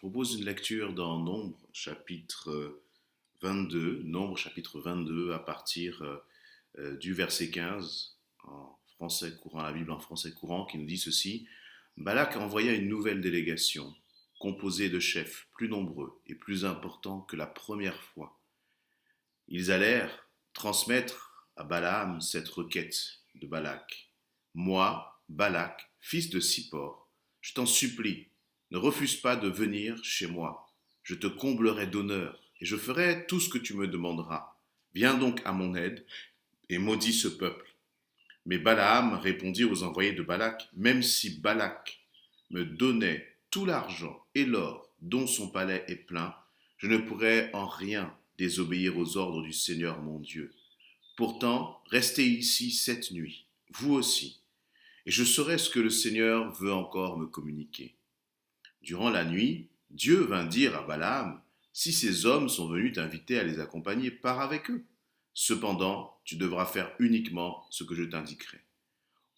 propose une lecture dans Nombre chapitre 22, à partir du verset 15, en français courant, la Bible en français courant, qui nous dit ceci. Balak envoya une nouvelle délégation, composée de chefs plus nombreux et plus importants que la première fois. Ils allèrent transmettre à Balaam cette requête de Balak. Moi, Balak, fils de Sippor, je t'en supplie, ne refuse pas de venir chez moi. Je te comblerai d'honneur et je ferai tout ce que tu me demanderas. Viens donc à mon aide et maudis ce peuple. Mais Balaam répondit aux envoyés de Balak, même si Balak me donnait tout l'argent et l'or dont son palais est plein, je ne pourrais en rien désobéir aux ordres du Seigneur mon Dieu. Pourtant, restez ici cette nuit, vous aussi, et je saurai ce que le Seigneur veut encore me communiquer. Durant la nuit, Dieu vint dire à Balaam, si ces hommes sont venus t'inviter à les accompagner, pars avec eux. Cependant, tu devras faire uniquement ce que je t'indiquerai.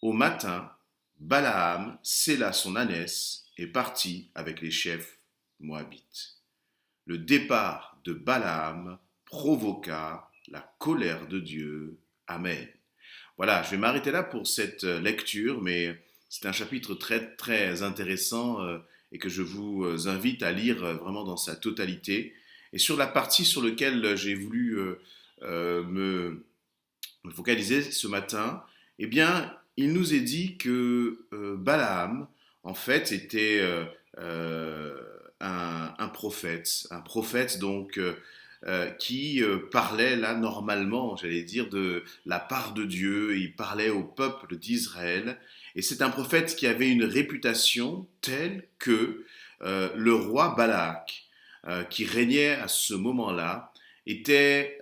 Au matin, Balaam sella son ânesse et partit avec les chefs moabites. Le départ de Balaam provoqua la colère de Dieu. Amen. Voilà, je vais m'arrêter là pour cette lecture, mais c'est un chapitre très très intéressant et que je vous invite à lire vraiment dans sa totalité. Et sur la partie sur laquelle j'ai voulu me focaliser ce matin, eh bien, il nous est dit que Balaam, en fait, était un prophète donc qui parlait là normalement, j'allais dire, de la part de Dieu. Il parlait au peuple d'Israël. Et c'est un prophète qui avait une réputation telle que le roi Balak, qui régnait à ce moment-là, était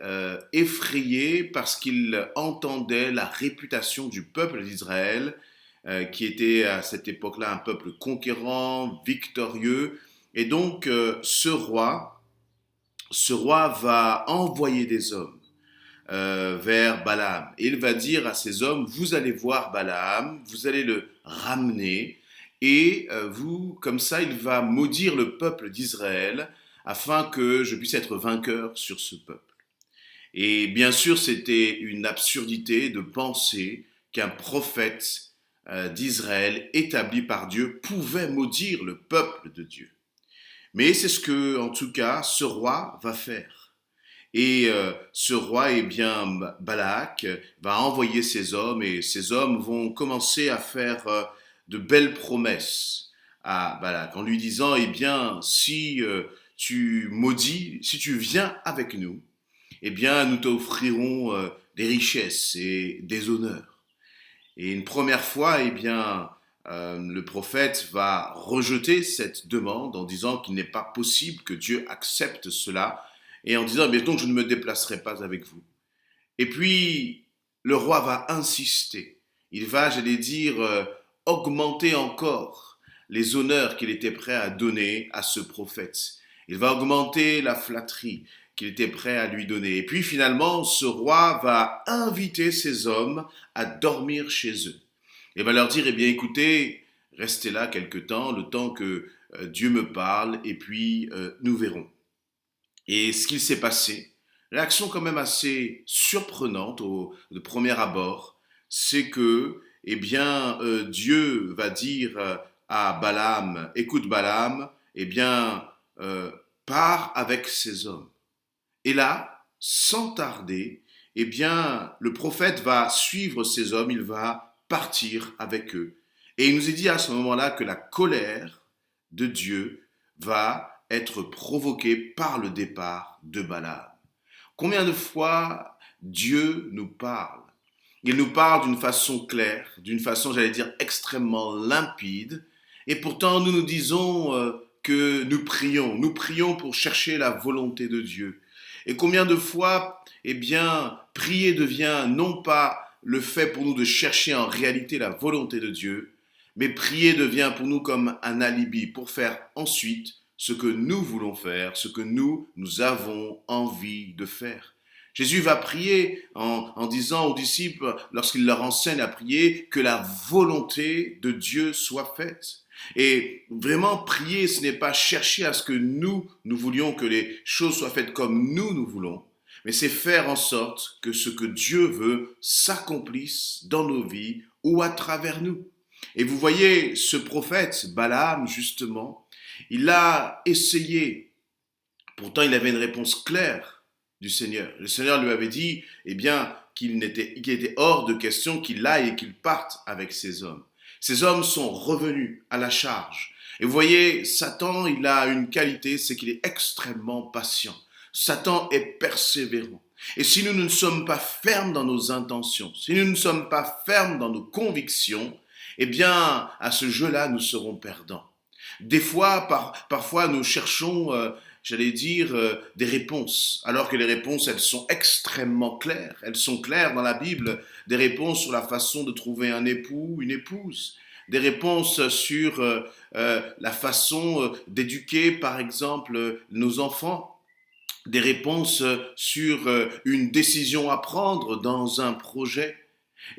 effrayé parce qu'il entendait la réputation du peuple d'Israël, qui était à cette époque-là un peuple conquérant, victorieux. Et donc ce roi va envoyer des hommes vers Balaam. Et il va dire à ces hommes, vous allez voir Balaam, vous allez le ramener, et vous, comme ça, il va maudire le peuple d'Israël, afin que je puisse être vainqueur sur ce peuple. Et bien sûr, c'était une absurdité de penser qu'un prophète d'Israël établi par Dieu pouvait maudire le peuple de Dieu. Mais c'est ce que, en tout cas, ce roi va faire. Et ce roi, eh bien, Balak, va envoyer ses hommes, et ces hommes vont commencer à faire de belles promesses à Balak, en lui disant, eh bien, si si tu viens avec nous, eh bien, nous t'offrirons des richesses et des honneurs. Et une première fois, eh bien, le prophète va rejeter cette demande en disant qu'il n'est pas possible que Dieu accepte cela, et en disant, mais donc je ne me déplacerai pas avec vous. Et puis, le roi va insister. Il va, j'allais dire, augmenter encore les honneurs qu'il était prêt à donner à ce prophète. Il va augmenter la flatterie qu'il était prêt à lui donner. Et puis finalement, ce roi va inviter ces hommes à dormir chez eux. Et va leur dire, eh bien écoutez, restez là quelque temps, le temps que Dieu me parle, et puis nous verrons. Et ce qu'il s'est passé, réaction quand même assez surprenante de premier abord, c'est que, eh bien, Dieu va dire à Balaam, écoute Balaam, eh bien, pars avec ces hommes. Et là, sans tarder, eh bien, le prophète va suivre ces hommes, il va partir avec eux. Et il nous est dit à ce moment-là que la colère de Dieu va être provoquée par le départ de Balaam. Combien de fois Dieu nous parle? Il nous parle d'une façon claire, d'une façon, j'allais dire, extrêmement limpide. Et pourtant, nous nous disons que nous prions pour chercher la volonté de Dieu. Et combien de fois, eh bien, prier devient non pas le fait pour nous de chercher en réalité la volonté de Dieu, mais prier devient pour nous comme un alibi pour faire ensuite ce que nous voulons faire, ce que nous avons envie de faire. Jésus va prier en disant aux disciples, lorsqu'il leur enseigne à prier, que la volonté de Dieu soit faite. Et vraiment, prier, ce n'est pas chercher à ce que nous voulions que les choses soient faites comme nous voulons, mais c'est faire en sorte que ce que Dieu veut s'accomplisse dans nos vies ou à travers nous. Et vous voyez, ce prophète, Balaam, justement, il a essayé, pourtant il avait une réponse claire du Seigneur. Le Seigneur lui avait dit, eh bien, qu'il était hors de question qu'il aille et qu'il parte avec ces hommes. Ces hommes sont revenus à la charge. Et vous voyez, Satan, il a une qualité, c'est qu'il est extrêmement patient. Satan est persévérant. Et si nous ne sommes pas fermes dans nos intentions, si nous ne sommes pas fermes dans nos convictions, eh bien, à ce jeu-là, nous serons perdants. Des fois, parfois, nous cherchons, des réponses, alors que les réponses, elles sont extrêmement claires. Elles sont claires dans la Bible, des réponses sur la façon de trouver un époux, une épouse, des réponses sur la façon d'éduquer, par exemple, nos enfants, des réponses sur une décision à prendre dans un projet.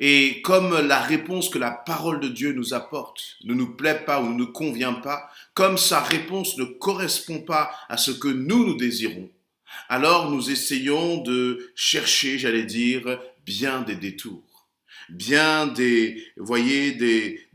Et comme la réponse que la parole de Dieu nous apporte ne nous plaît pas ou ne nous convient pas, comme sa réponse ne correspond pas à ce que nous désirons, alors nous essayons de chercher, bien des détours, bien des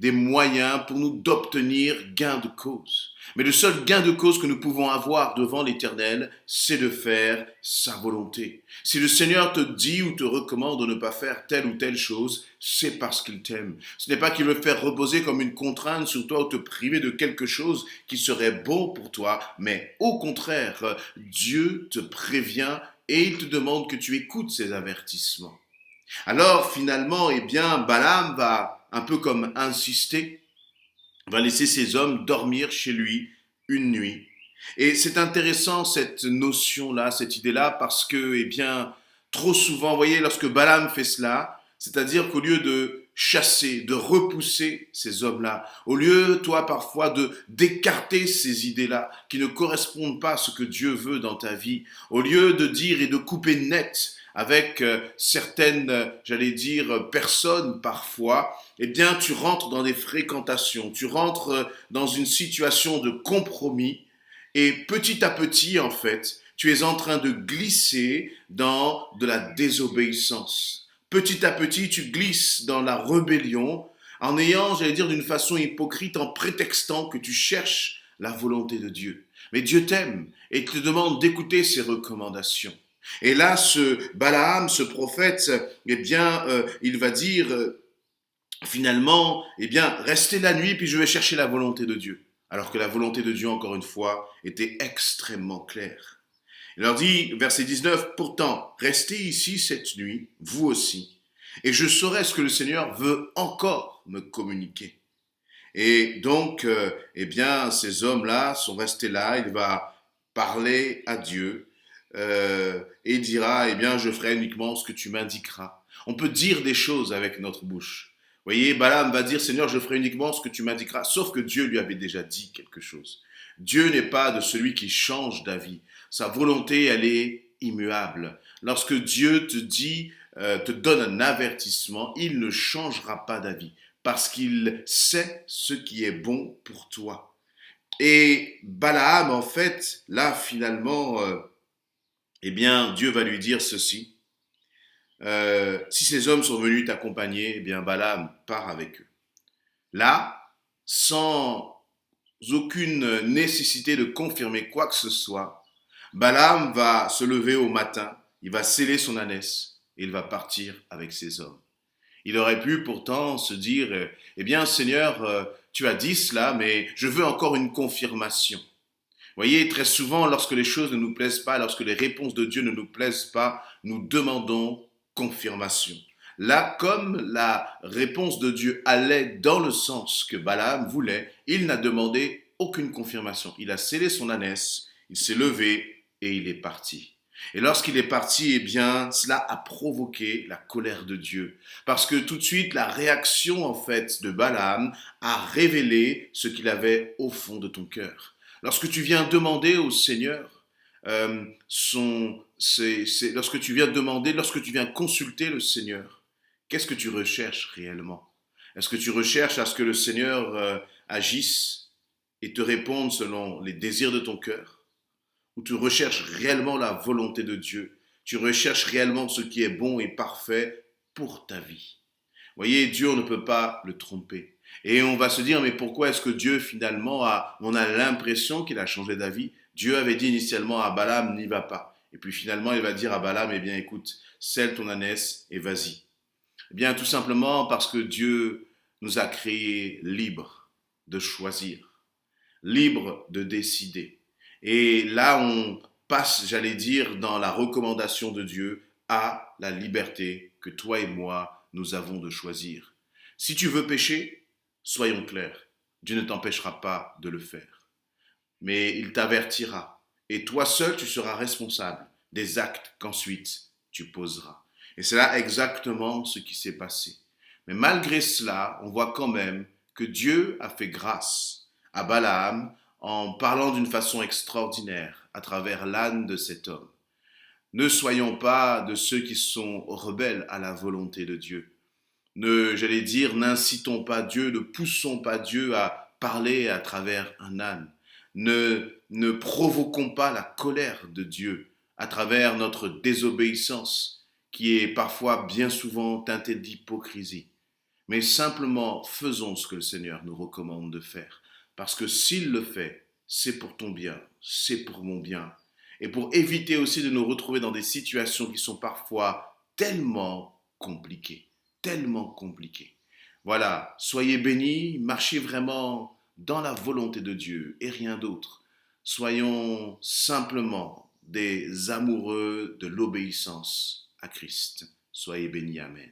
moyens pour nous d'obtenir gain de cause. Mais le seul gain de cause que nous pouvons avoir devant l'Éternel, c'est de faire sa volonté. Si le Seigneur te dit ou te recommande de ne pas faire telle ou telle chose, c'est parce qu'il t'aime. Ce n'est pas qu'il veut faire reposer comme une contrainte sur toi ou te priver de quelque chose qui serait bon pour toi, mais au contraire, Dieu te prévient et il te demande que tu écoutes ses avertissements. Alors finalement, eh bien, Balaam va un peu comme insister, va laisser ses hommes dormir chez lui une nuit. Et c'est intéressant cette notion-là, cette idée-là, parce que, eh bien, trop souvent, vous voyez, lorsque Balaam fait cela, c'est-à-dire qu'au lieu de chasser, de repousser ces hommes-là, au lieu, toi, parfois, d'écarter ces idées-là qui ne correspondent pas à ce que Dieu veut dans ta vie, au lieu de dire et de couper net avec certaines, personnes parfois, eh bien, tu rentres dans des fréquentations, tu rentres dans une situation de compromis et petit à petit, en fait, tu es en train de glisser dans de la désobéissance. Petit à petit, tu glisses dans la rébellion en ayant, d'une façon hypocrite, en prétextant que tu cherches la volonté de Dieu. Mais Dieu t'aime et te demande d'écouter ses recommandations. Et là, ce Balaam, ce prophète, eh bien, il va dire finalement, eh bien, restez la nuit, puis je vais chercher la volonté de Dieu. Alors que la volonté de Dieu, encore une fois, était extrêmement claire. Il leur dit, verset 19, pourtant, restez ici cette nuit, vous aussi, et je saurai ce que le Seigneur veut encore me communiquer. Et donc, eh bien, ces hommes-là sont restés là, il va parler à Dieu, et il dira, eh bien, je ferai uniquement ce que tu m'indiqueras. On peut dire des choses avec notre bouche. Vous voyez, Balaam va dire, Seigneur, je ferai uniquement ce que tu m'indiqueras, sauf que Dieu lui avait déjà dit quelque chose. Dieu n'est pas de celui qui change d'avis. Sa volonté, elle est immuable. Lorsque Dieu te dit, te donne un avertissement, il ne changera pas d'avis parce qu'il sait ce qui est bon pour toi. Et Balaam, en fait, là, finalement, eh bien, Dieu va lui dire ceci. Si ces hommes sont venus t'accompagner, eh bien, Balaam part avec eux. Là, sans aucune nécessité de confirmer quoi que ce soit, Balaam va se lever au matin, il va sceller son ânesse et il va partir avec ses hommes. Il aurait pu pourtant se dire, eh bien Seigneur, tu as dit cela, mais je veux encore une confirmation. Vous voyez, très souvent, lorsque les choses ne nous plaisent pas, lorsque les réponses de Dieu ne nous plaisent pas, nous demandons confirmation. Là, comme la réponse de Dieu allait dans le sens que Balaam voulait, il n'a demandé aucune confirmation. Il a scellé son ânesse, il s'est levé et il est parti. Et lorsqu'il est parti, eh bien, cela a provoqué la colère de Dieu. Parce que tout de suite, la réaction, en fait, de Balaam a révélé ce qu'il avait au fond de ton cœur. Lorsque tu viens demander au Seigneur, lorsque tu viens consulter le Seigneur, qu'est-ce que tu recherches réellement? Est-ce que tu recherches à ce que le Seigneur agissent et te répondent selon les désirs de ton cœur, où tu recherches réellement la volonté de Dieu, tu recherches réellement ce qui est bon et parfait pour ta vie. Vous voyez, Dieu, on ne peut pas le tromper. Et on va se dire, mais pourquoi est-ce que Dieu, finalement, on a l'impression qu'il a changé d'avis? Dieu avait dit initialement à Balaam, n'y va pas. Et puis finalement, il va dire à Balaam, eh bien, écoute, scelle ton ânesse et vas-y. Eh bien, tout simplement parce que Dieu nous a créés libres de choisir, libres de décider. Et là, on passe, j'allais dire, dans la recommandation de Dieu à la liberté que toi et moi, nous avons de choisir. Si tu veux pécher, soyons clairs, Dieu ne t'empêchera pas de le faire. Mais il t'avertira. Et toi seul, tu seras responsable des actes qu'ensuite tu poseras. Et c'est là exactement ce qui s'est passé. Mais malgré cela, on voit quand même que Dieu a fait grâce à Balaam en parlant d'une façon extraordinaire à travers l'âne de cet homme. Ne soyons pas de ceux qui sont rebelles à la volonté de Dieu. J'allais dire, n'incitons pas Dieu, ne poussons pas Dieu à parler à travers un âne. Ne provoquons pas la colère de Dieu à travers notre désobéissance, qui est parfois bien souvent teintée d'hypocrisie. Mais simplement faisons ce que le Seigneur nous recommande de faire. Parce que s'il le fait, c'est pour ton bien, c'est pour mon bien. Et pour éviter aussi de nous retrouver dans des situations qui sont parfois tellement compliquées, tellement compliquées. Voilà, soyez bénis, marchez vraiment dans la volonté de Dieu et rien d'autre. Soyons simplement des amoureux de l'obéissance à Christ. Soyez bénis, Amen.